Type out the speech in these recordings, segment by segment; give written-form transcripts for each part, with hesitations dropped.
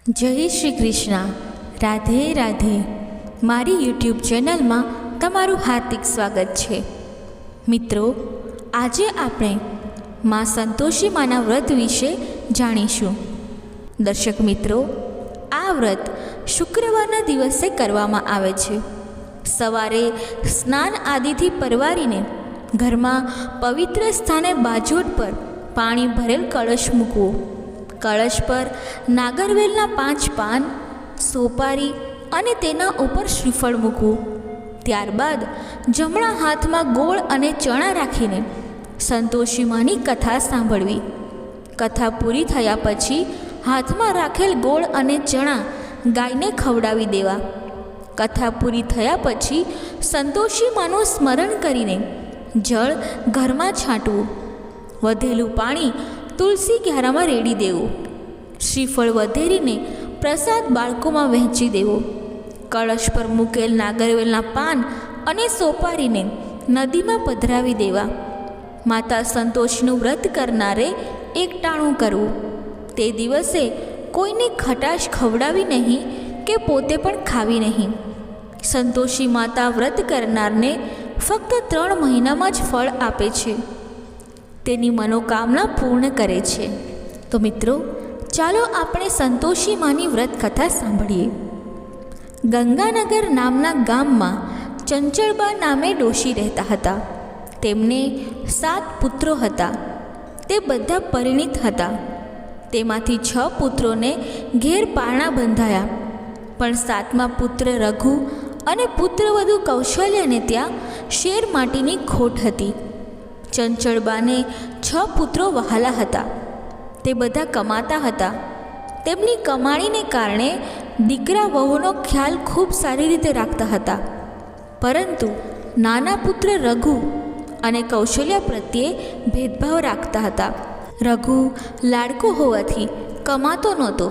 જય શ્રી કૃષ્ણ. રાધે રાધે. મારી યુટ્યુબ ચેનલમાં તમારું હાર્દિક સ્વાગત છે. મિત્રો, આજે આપણે મા સંતોષી માના વ્રત વિશે જાણીશું. દર્શક મિત્રો, આ વ્રત શુક્રવારના દિવસે કરવામાં આવે છે. સવારે સ્નાન આદિથી પરવારીને ઘરમાં પવિત્ર સ્થાને બાજોટ પર પાણી ભરેલ કળશ મૂકવો. કળશ પર નાગરવેલના 5 પાન, સોપારી અને તેના ઉપર શ્રીફળ મૂકવું. ત્યારબાદ જમણા હાથમાં ગોળ અને ચણા રાખીને સંતોષી માની કથા સાંભળવી. કથા પૂરી થયા પછી હાથમાં રાખેલ ગોળ અને ચણા ગાયને ખવડાવી દેવા. કથા પૂરી થયા પછી સંતોષી માનું સ્મરણ કરીને જળ ઘરમાં છાંટવું. વધેલું પાણી તુલસી ક્યારામાં રેડી દેવું. શ્રીફળ વધેરીને પ્રસાદ બાળકોમાં વહેંચી દેવો. કળશ પર મૂકેલ નાગરવેલના પાન અને સોપારીને નદીમાં પધરાવી દેવા. માતા સંતોષીનું વ્રત કરનારે એકટાણું કરવું. તે દિવસે કોઈને ખટાશ ખવડાવી નહીં કે પોતે પણ ખાવી નહીં. સંતોષી માતા વ્રત કરનારને ફક્ત 3 મહિનામાં જ ફળ આપે છે. તેની મનોકામના પૂર્ણ કરે છે. તો મિત્રો, ચાલો આપણે સંતોષી માની વ્રત કથા સાંભળીએ. ગંગાનગર નામના ગામમાં ચંચળબા નામે ડોશી રહેતા હતા. તેમને 7 પુત્રો હતા. તે બધા પરિણીત હતા. તેમાંથી 6 પુત્રોને ઘેર પારણા બંધાયા. પણ 7મા પુત્ર રઘુ અને પુત્રવધુ કૌશલ્યાને ત્યાં શેર માટીની ખોટ હતી. ચંચળબાને 6 પુત્રો વહાલા હતા. તે બધા કમાતા હતા. તેમની કમાણીને કારણે દીકરા વહુનો ખ્યાલ ખૂબ સારી રીતે રાખતા હતા. પરંતુ નાના પુત્ર રઘુ અને કૌશલ્યા પ્રત્યે ભેદભાવ રાખતા હતા. રઘુ લાડકો હોવાથી કમાતો નહોતો.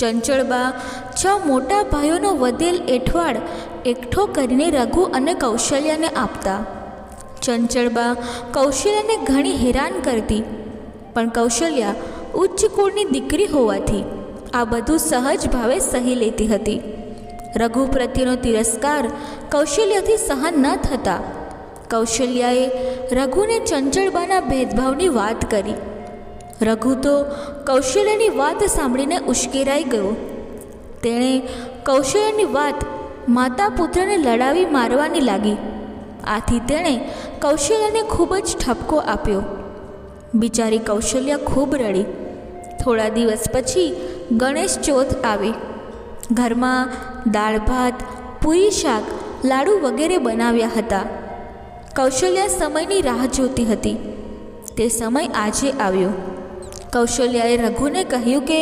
ચંચળબા 6 મોટા ભાઈઓનો વધેલ એઠવાડ એકઠો કરીને રઘુ અને કૌશલ્યાને આપતા. ચંચળબા કૌશલ્યાને ઘણી હેરાન કરતી. પણ કૌશલ્યા ઉચ્ચ કુળની દીકરી હોવાથી આ બધું સહજ ભાવે સહી લેતી હતી. રઘુ પ્રત્યેનો તિરસ્કાર કૌશલ્યાથી સહન ન થતા કૌશલ્યાએ રઘુને ચંચળબાના ભેદભાવની વાત કરી. રઘુ તો કૌશલ્યાની વાત સાંભળીને ઉશ્કેરાઈ ગયો. તેણે કૌશલ્યાની વાત માતા પુત્રને લડાવી મારવાની લાગી. આથી તેણે કૌશલ્યાને ખૂબ જ ઠપકો આપ્યો. બિચારી કૌશલ્યા ખૂબ રડી. થોડા દિવસ પછી ગણેશ ચોથ આવી. ઘરમાં દાળ ભાત, પૂરી, શાક, લાડુ વગેરે બનાવ્યા હતા. કૌશલ્યા સમયની રાહ જોતી હતી. તે સમય આજે આવ્યો. કૌશલ્યાએ રઘુને કહ્યું કે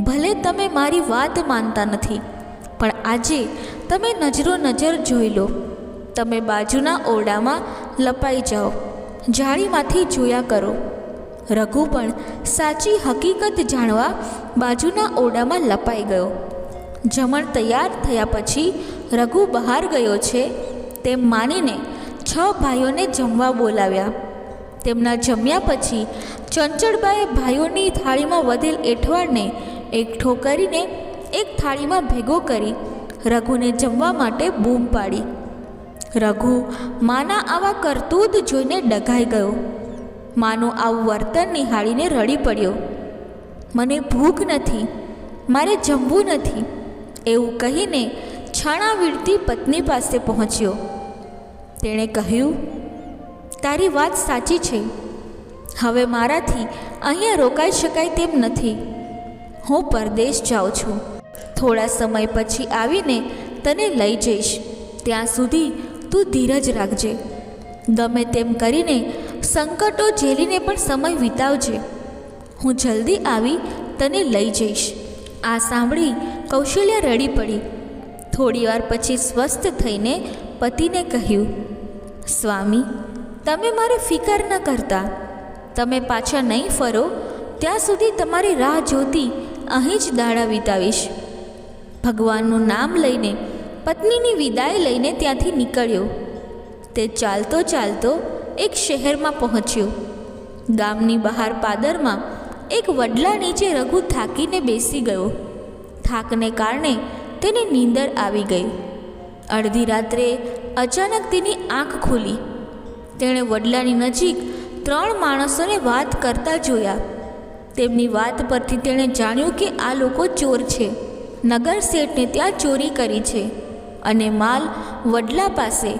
ભલે તમે મારી વાત માનતા નથી, પણ આજે તમે નજરો નજર જોઈ લો. તમે બાજુના ઓરડામાં લપાઈ જાઓ, જાળીમાંથી જોયા કરો. રઘુ પણ સાચી હકીકત જાણવા બાજુના ઓરડામાં લપાઈ ગયો. જમણ તૈયાર થયા પછી રઘુ બહાર ગયો છે તેમ માનીને 6 ભાઈઓને જમવા બોલાવ્યા. તેમના જમ્યા પછી ચંચળબાએ ભાઈઓની થાળીમાં વધેલ એઠવાડને એકઠો કરીને એક થાળીમાં ભેગો કરી રઘુને જમવા માટે બૂમ પાડી. રઘુ માના આવા કરતૂત જોઈને ડઘાઈ ગયો. માનું આવું વર્તન નિહાળીને રડી પડ્યો. મને ભૂખ નથી, મારે જમવું નથી, એવું કહીને છાણા વીણતી પત્ની પાસે પહોંચ્યો. તેણે કહ્યું, તારી વાત સાચી છે. હવે મારાથી અહીંયા રોકાઈ શકાય તેમ નથી. હું પરદેશ જાઉં છું. થોડા સમય પછી આવીને તને લઈ જઈશ. ત્યાં સુધી તું ધીરજ રાખજે. ગમે તેમ કરીને સંકટો ઝેલીને પણ સમય વિતાવજે. હું જલ્દી આવી તને લઈ જઈશ. આ સાંભળી કૌશલ્યા રડી પડી. થોડીવાર પછી સ્વસ્થ થઈને પતિને કહ્યું, સ્વામી, તમે મારી ફિકર ન કરતા. તમે પાછા નહીં ફરો ત્યાં સુધી તમારી રાહ જોતી અહીં જ દાડા વિતાવીશ. ભગવાનનું નામ લઈને પત્નીની વિદાય લઈને ત્યાંથી નીકળ્યો. તે ચાલતો ચાલતો એક શહેરમાં પહોંચ્યો. ગામની બહાર પાદરમાં એક વડલા નીચે રઘુ થાકીને બેસી ગયો. થાકને કારણે તેને નીંદર આવી ગઈ. અડધી રાત્રે અચાનક તેની આંખ ખુલી. તેણે વડલાની નજીક 3 માણસોને વાત કરતા જોયા. તેમની વાત પરથી તેણે જાણ્યું કે આ લોકો ચોર છે. નગર શેઠને ત્યાં ચોરી કરી છે અને માલ વડલા પાસે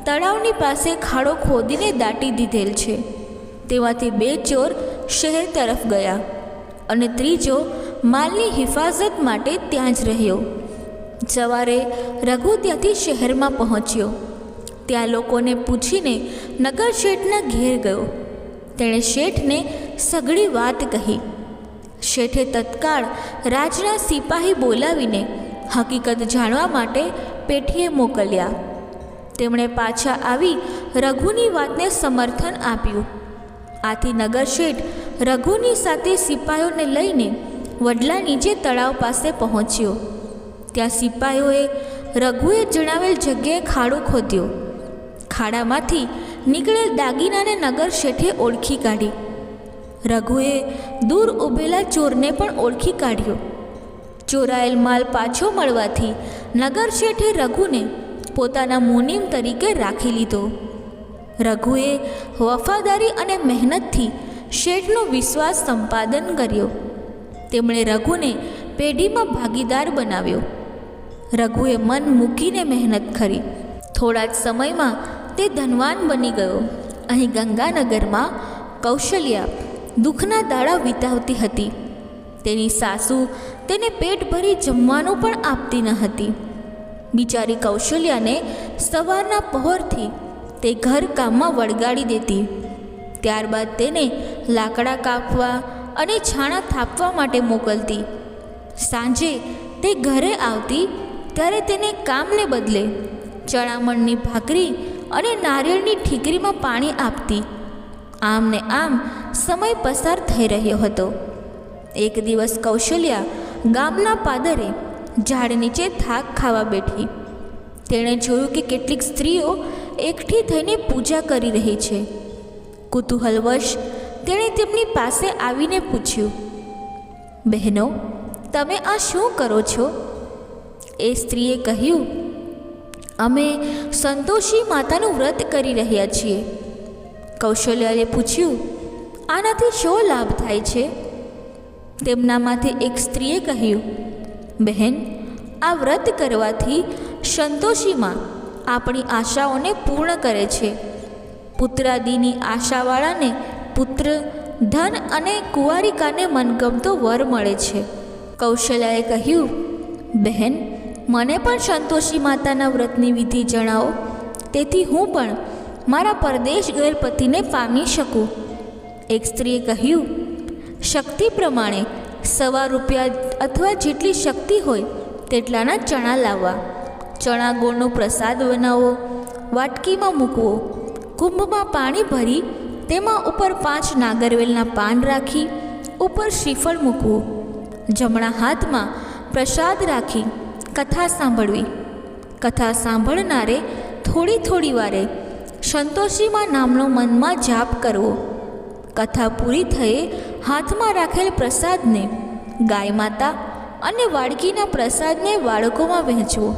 તળાવની પાસે ખાડો ખોદીને દાટી દીધેલ છે. તેમાંથી 2 ચોર શહેર તરફ ગયા અને ત્રીજો માલની હિફાજત માટે ત્યાં જ રહ્યો. સવારે રઘુ ત્યાંથી શહેરમાં પહોંચ્યો. ત્યાં લોકોને પૂછીને નગર શેઠના ઘેર ગયો. તેણે શેઠને સઘળી વાત કહી. શેઠે તત્કાળ રાજના સિપાહી બોલાવીને હકીકત જાણવા માટે પેઠીએ મોકલ્યા. તેમણે પાછા આવી રઘુની વાતને સમર્થન આપ્યું. આથી નગર શેઠ રઘુની સાથે સિપાહીઓને લઈને વડલા નીચે તળાવ પાસે પહોંચ્યો. ત્યાં સિપાહીઓએ રઘુએ જણાવેલ જગ્યાએ ખાડો ખોદ્યો. ખાડામાંથી નીકળેલ દાગીનાને નગર શેઠે ઓળખી કાઢી. રઘુએ દૂર ઊભેલા ચોરને પણ ઓળખી કાઢ્યો. ચોરાયેલ માલ પાછો મળવાથી નગર શેઠે રઘુને પોતાના મુનીમ તરીકે રાખી લીધો. રઘુએ વફાદારી અને મહેનતથી શેઠનો વિશ્વાસ સંપાદન કર્યો. તેમણે રઘુને પેઢીમાં ભાગીદાર બનાવ્યો. રઘુએ મન મૂકીને મહેનત કરી. થોડા જ સમયમાં તે ધનવાન બની ગયો. અહીં ગંગાનગરમાં કૌશલ્યા દુઃખના દાડા વિતાવતી હતી. તેની સાસુ તેને પેટ ભરી જમવાનું પણ આપતી ન હતી. બિચારી કૌશલ્યાને સવારના પહોરથી તે ઘર કામમાં વળગાડી દેતી. ત્યારબાદ તેને લાકડા કાપવા અને છાણા થાપવા માટે મોકલતી. સાંજે તે ઘરે આવતી ત્યારે તેને કામને બદલે ચણામણની ભાખરી અને નારિયેળની ઠીકરીમાં પાણી આપતી. આમ ને આમ સમય પસાર થઈ રહ્યો હતો. એક દિવસ કૌશલ્યા ગામના પાદરે ઝાડ નીચે થાક ખાવા બેઠી. તેણે જોયું કે કેટલીક સ્ત્રીઓ એકઠી થઈને પૂજા કરી રહી છે. કુતૂહલવશ તેણે તેમની પાસે આવીને પૂછ્યું, બહેનો, તમે આ શું કરો છો? એ સ્ત્રીએ કહ્યું, અમે સંતોષી માતાનું વ્રત કરી રહ્યા છીએ. કૌશલ્યાએ પૂછ્યું, આનાથી શો લાભ થાય છે? તેમનામાંથી એક સ્ત્રીએ કહ્યું, બહેન, આ વ્રત કરવાથી સંતોષીમાં આપણી આશાઓને પૂર્ણ કરે છે. પુત્રાદિની આશાવાળાને પુત્ર, ધન અને કુંવારિકાને મનગમતો વર મળે છે. કૌશલ્યાએ કહ્યું, બહેન, મને પણ સંતોષી માતાના વ્રતની વિધિ જણાવો, તેથી હું પણ મારા પરદેશ ગયેલ પતિને પામી શકું. એક સ્ત્રીએ કહ્યું, શક્તિ પ્રમાણે ₹1 અથવા જેટલી શક્તિ હોય તેટલાના ચણા લાવવા. ચણા ગોળનો પ્રસાદ બનાવો, વાટકીમાં મૂકવો, કુંભમાં પાણી ભરી તેમાં ઉપર 5 નાગરવેલના પાન રાખી ઉપર શ્રીફળ મૂકવું. જમણા હાથમાં પ્રસાદ રાખી કથા સાંભળવી. કથા સાંભળનારે થોડી થોડી વારે સંતોષીમાં નામનો મનમાં જાપ કરવો. કથા પૂરી થયે હાથમાં રાખેલ પ્રસાદને ગાય માતા અને વાડકીના પ્રસાદને બાળકોમાં વહેંચવો.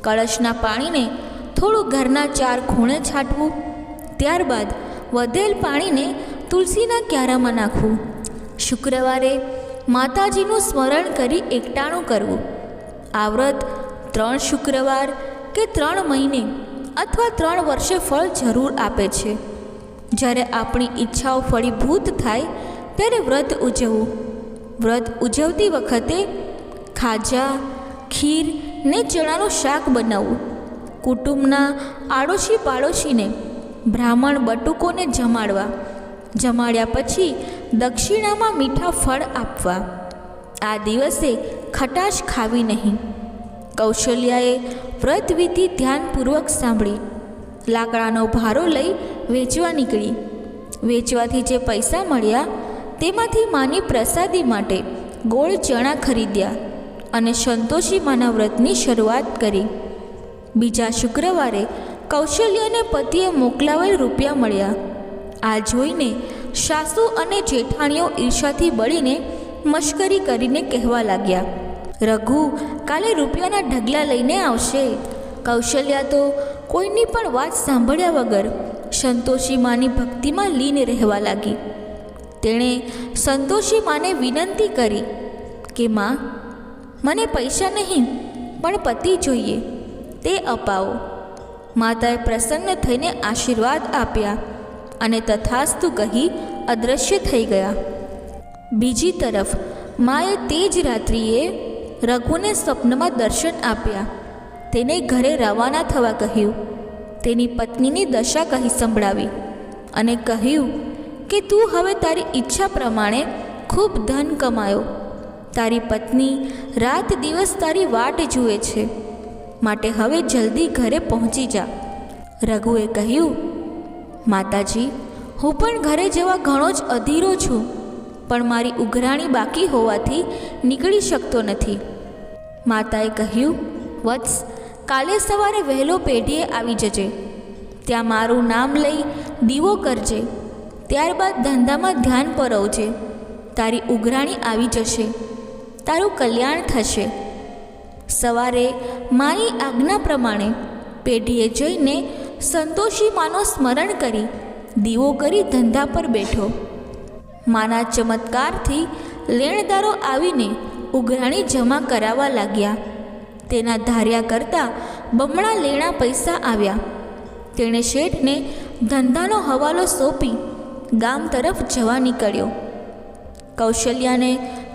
કળશના પાણીને થોડું ઘરના 4 ખૂણે છાંટવું. ત્યારબાદ વધેલ પાણીને તુલસીના ક્યારામાં નાખવું. શુક્રવારે માતાજીનું સ્મરણ કરી એકટાણું કરવું. આ વ્રત 3 શુક્રવાર કે 3 મહિને અથવા 3 વર્ષે ફળ જરૂર આપે છે. જ્યારે આપણી ઈચ્છાઓ ફળીભૂત થાય ત્યારે વ્રત ઉજવવું. વ્રત ઉજવતી વખતે ખાજા, ખીર ને ચણાનું શાક બનાવવું. કુટુંબના આડોશી પાડોશીને, બ્રાહ્મણ બટુકોને જમાડવા. જમાડ્યા પછી દક્ષિણામાં મીઠા ફળ આપવા. આ દિવસે ખટાશ ખાવી નહીં. કૌશલ્યાએ વ્રતવિધિ ધ્યાનપૂર્વક સાંભળી. લાકડાનો ભારો લઈ વેચવા નીકળી. વેચવાથી જે પૈસા મળ્યા તેમાંથી માની પ્રસાદી માટે ગોળ ચણા ખરીદ્યા અને સંતોષી માના વ્રતની શરૂઆત કરી. બીજા શુક્રવારે કૌશલ્યાને પતિએ મોકલાવેલ રૂપિયા મળ્યા. આ જોઈને સાસુ અને જેઠાણીઓ ઈર્ષાથી બળીને મશ્કરી કરીને કહેવા લાગ્યા, રઘુ કાલે રૂપિયાના ઢગલા લઈને આવશે. કૌશલ્યા તો કોઈની પણ વાત સાંભળ્યા વગર સંતોષી માની ભક્તિમાં લીન રહેવા લાગી. તેણે સંતોષી માને વિનંતી કરી કે માં, મને પૈસા નહીં પણ પતિ જોઈએ, તે અપાવો. માતાએ પ્રસન્ન થઈને આશીર્વાદ આપ્યા અને તથાસ્તુ કહી અદૃશ્ય થઈ ગયા. બીજી તરફ માએ તે જ રાત્રિએ રઘુને સ્વપ્નમાં દર્શન આપ્યા. તેને ઘરે રવાના થવા કહ્યું. તેની પત્નીની દશા કહી સંભળાવી અને કહ્યું કે તું હવે તારી ઈચ્છા પ્રમાણે ખૂબ ધન કમાયો. તારી પત્ની રાત દિવસ તારી વાટ જુએ છે, માટે હવે જલ્દી ઘરે પહોંચી જા. રઘુએ કહ્યું, માતાજી, હું પણ ઘરે જવા ઘણો જ અધીરો છું, પણ મારી ઉઘરાણી બાકી હોવાથી નીકળી શકતો નથી. માતાએ કહ્યું, વત્સ, કાલે સવારે વહેલો પેઢીએ આવી જજે. ત્યાં મારું નામ લઈ દીવો કરજે. ત્યારબાદ ધંધામાં ધ્યાન પરવજે. તારી ઉઘરાણી આવી જશે, તારું કલ્યાણ થશે. સવારે માની આજ્ઞા પ્રમાણે પેઢીએ જઈને સંતોષી માનો સ્મરણ કરી દીવો કરી ધંધા પર બેઠો. માના ચમત્કારથી લેણદારો આવીને ઉઘરાણી જમા કરાવવા લાગ્યા. તેના ધાર્યા કરતાં બમણા લેણા પૈસા આવ્યા. તેણે શેઠને ધંધાનો હવાલો સોંપી ગામ તરફ જવા નીકળ્યો. કૌશલ્યાને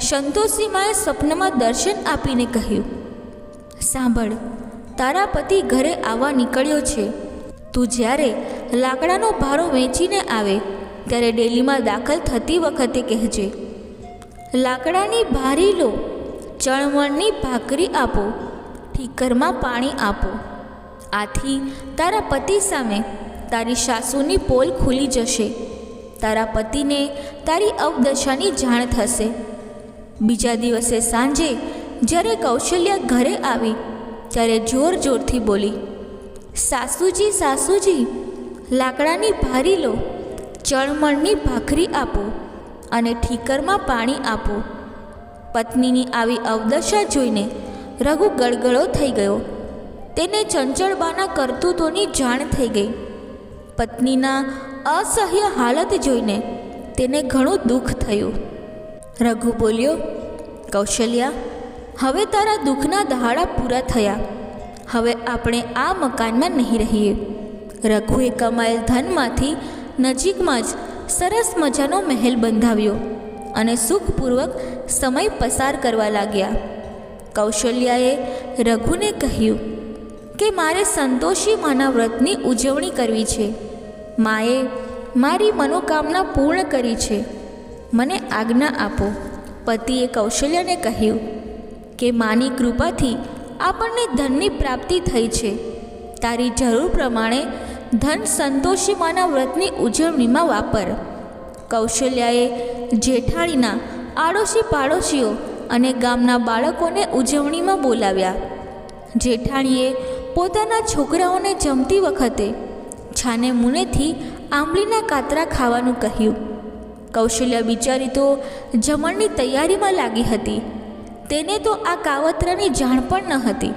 સંતોષીમાએ સ્વપ્નમાં દર્શન આપીને કહ્યું, સાંભળ, તારા પતિ ઘરે આવવા નીકળ્યો છે. તું જ્યારે લાકડાનો ભારો વેચીને આવે ત્યારે ડેલીમાં દાખલ થતી વખતે કહેજે, લાકડાની ભારી લો, ચણમણની ભાખરી આપો, ઠીકરમાં પાણી આપો. આથી તારા પતિ સામે તારી સાસુની પોલ ખુલી જશે. તારા પતિને તારી અવદશાની જાણ થશે. બીજા દિવસે સાંજે જ્યારે કૌશલ્યા ઘરે આવી ત્યારે જોર જોરથી બોલી, સાસુજી, સાસુજી, લાકડાની ભારી લો, ચણમણની ભાખરી આપો અને ઠીકરમાં પાણી આપો. પત્નીની આવી અવદશા જોઈને રઘુ ગળગળો થઈ ગયો. તેને ચંચળબાના કરતૂતોની જાણ થઈ ગઈ. પત્નીના અસહ્ય હાલત જોઈને તેને ઘણું દુઃખ થયું. રઘુ બોલ્યો, કૌશલ્યા, હવે તારા દુઃખના દહાડા પૂરા થયા. હવે આપણે આ મકાનમાં નહીં રહીએ. રઘુએ કમાયેલ ધનમાંથી નજીકમાં જ સરસ મજાનો મહેલ બંધાવ્યો અને સુખપૂર્વક સમય પસાર કરવા લાગ્યા. કૌશલ્યાએ રઘુને કહ્યું કે મારે સંતોષી માના વ્રતની ઉજવણી કરવી છે. માએ મારી મનોકામના પૂર્ણ કરી છે, મને આજ્ઞા આપો. પતિએ કૌશલ્યાને કહ્યું કે માની કૃપાથી આપણને ધનની પ્રાપ્તિ થઈ છે. તારી જરૂર પ્રમાણે ધન સંતોષી માના વ્રતની ઉજવણીમાં વાપર. કૌશલ્યાએ જેઠાણીના આડોશી પાડોશીઓ અને ગામના બાળકોને ઉજવણીમાં બોલાવ્યા. જેઠાણીએ પોતાના છોકરાઓને જમતી વખતે છાને મુનેથી આંબલીના કાતરા ખાવાનું કહ્યું. કૌશલ્યા બિચારી તો જમણની તૈયારીમાં લાગી હતી. તેને તો આ કાવતરાની જાણ પણ ન હતી.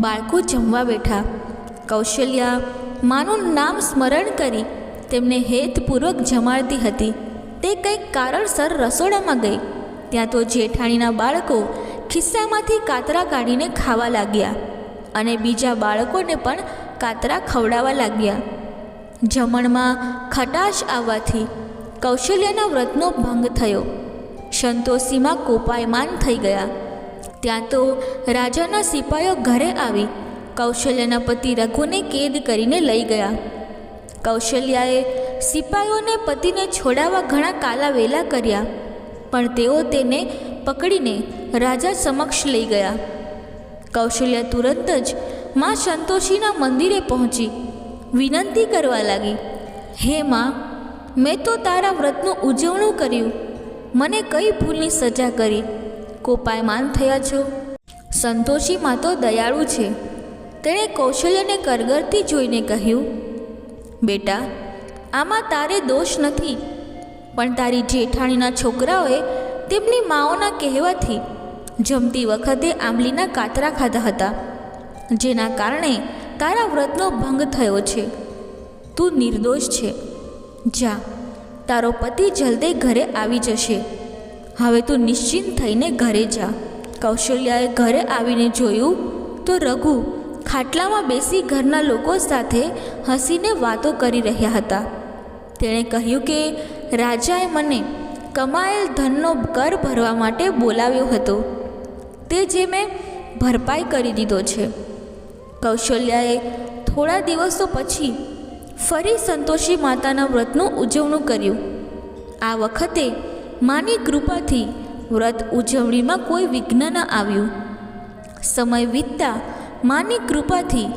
બાળકો જમવા બેઠા. કૌશલ્યા માનું નામ સ્મરણ કરી તેમને હેતપૂર્વક જમાડતી હતી. તે કંઈક કારણસર રસોડામાં ગઈ. ત્યાં તો જેઠાણીના બાળકો ખિસ્સામાંથી કાતરા કાઢીને ખાવા લાગ્યા અને બીજા બાળકોને પણ કાતરા ખવડાવવા લાગ્યા. જમણમાં ખટાશ આવવાથી કૌશલ્યાના વ્રતનો ભંગ થયો. સંતોષીમાં કોપાયમાન થઈ ગયા. ત્યાં તો રાજાના સિપાઈઓ ઘરે આવી કૌશલ્યાના પતિ રઘુને કેદ કરીને લઈ ગયા. કૌશલ્યાએ સિપાઈઓને પતિને છોડાવવા ઘણા કાલાવેલા કર્યા, પણ તેઓ તેને પકડીને રાજા સમક્ષ લઈ ગયા. કૌશલ્યા તુરંત જ માં સંતોષીના મંદિરે પહોંચી વિનંતી કરવા લાગી, હે માં, મેં તો તારા વ્રતનું ઉજવણું કર્યું, મને કઈ ભૂલની સજા કરી? કોપાયમાન થયા છો? સંતોષી માં તો દયાળુ છે. તેણે કૌશલ્યાને કરગરતી જોઈને કહ્યું, બેટા, આમાં તારે દોષ નથી, પણ તારી જેઠાણીના છોકરાઓએ તેમની માઓના કહેવાથી જમતી વખતે આંબલીના કાતરા ખાધા હતા, જેના કારણે તારા વ્રતનો ભંગ થયો છે. તું નિર્દોષ છે. જા, તારો પતિ જલ્દી ઘરે આવી જશે. હવે તું નિશ્ચિંત થઈને ઘરે જા. કૌશલ્યાએ ઘરે આવીને જોયું તો રઘુ ખાટલામાં બેસી ઘરના લોકો સાથે હસીને વાતો કરી રહ્યા હતા. તેણે કહ્યું કે રાજાએ મને કમાયેલ ધનનો કર ભરવા માટે બોલાવ્યો હતો, તે જે મેં ભરપાઈ કરી દીધો છે. કૌશલ્યાએ થોડા દિવસો પછી ફરી સંતોષી માતાના વ્રતનું ઉજવણું કર્યું. આ વખતે માની કૃપાથી વ્રત ઉજવણીમાં કોઈ વિઘ્ન ન આવ્યું. સમય વીતતા માની કૃપાથી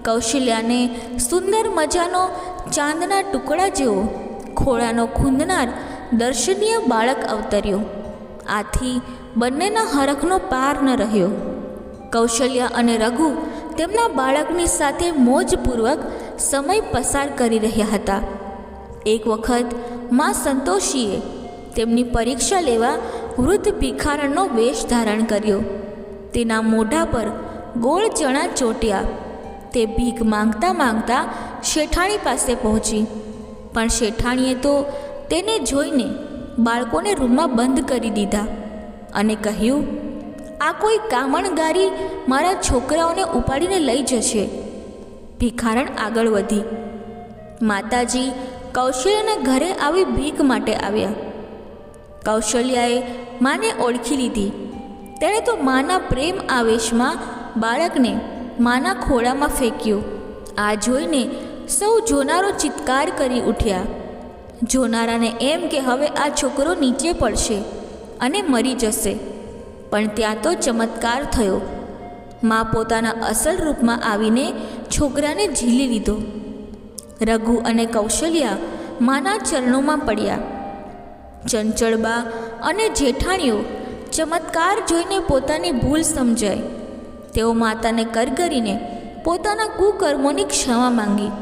કૌશલ્યાને સુંદર મજાનો ચાંદના ટુકડા જેવો ખોળાનો ખૂંદનાર દર્શનીય બાળક અવતર્યો. આથી બંનેના હરખનો પાર ન રહ્યો. કૌશલ્યા અને રઘુ તેમના બાળકની સાથે મોજપૂર્વક સમય પસાર કરી રહ્યા હતા. એક વખત મા સંતોષીએ તેમની પરીક્ષા લેવા વૃદ્ધ ભિખારણનો વેશ ધારણ કર્યો. તેના મોઢા પર ગોળ ચણા ચોટ્યા. તે ભીખ માંગતા માંગતા શેઠાણી પાસે પહોંચી, પણ શેઠાણીએ તો તેને જોઈને બાળકોને રૂમમાં બંધ કરી દીધા અને કહ્યું, આ કોઈ કામણગારી મારા છોકરાઓને ઉપાડીને લઈ જશે. ભિખારણ આગળ વધી. માતાજી કૌશલ્યાના ઘરે આવી ભીખ માટે આવ્યા. કૌશલ્યાએ માને ઓળખી લીધી. તેણે તો માના પ્રેમ આવેશમાં બાળકને માના ખોળામાં ફેંક્યું. આ જોઈને સૌ જોનારો ચિત્કાર કરી ઉઠ્યા. જોનારાને એમ કે હવે આ છોકરો નીચે પડશે અને મરી જશે. પણ ત્યાં તો ચમત્કાર થયો. મા પોતાના અસલ રૂપમાં આવીને છોકરાને ઝીલી લીધો. રઘુ અને કૌશલ્યા માના ચરણોમાં પડ્યા. ચંચળબા અને જેઠાણીઓ ચમત્કાર જોઈને પોતાની ભૂલ સમજાય. તેઓ માતાને કરગરીને પોતાના કુકર્મોની ક્ષમા માંગી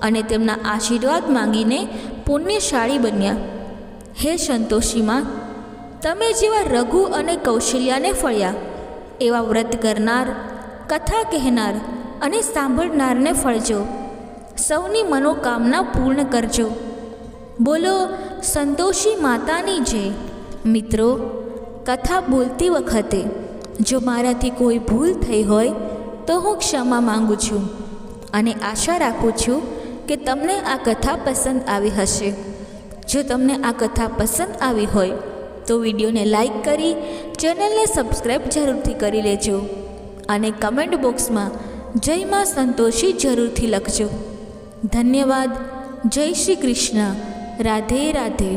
અને તેમના આશીર્વાદ માંગીને પુણ્યશાળી બન્યા. હે સંતોષીમાં, તમે જેવા રઘુ અને કૌશલ્યાને ફળ્યા, એવા વ્રત કરનાર, કથા કહેનાર અને સાંભળનારને ફળજો. સૌની મનોકામના પૂર્ણ કરજો. બોલો સંતોષી માતાની જય. મિત્રો, કથા બોલતી વખતે જો મારાથી કોઈ ભૂલ થઈ હોય તો હું ક્ષમા માંગુ છું અને આશા રાખું છું કે તમને આ કથા પસંદ આવી હશે. જો તમને આ કથા પસંદ આવી હોય તો વિડીયોને લાઈક કરી ચેનલને સબસ્ક્રાઈબ જરૂરથી કરી લેજો અને કમેન્ટ બોક્સમાં જય માં સંતોષી જરૂરથી લખજો. ધન્યવાદ. જય શ્રી કૃષ્ણ. રાધે રાધે.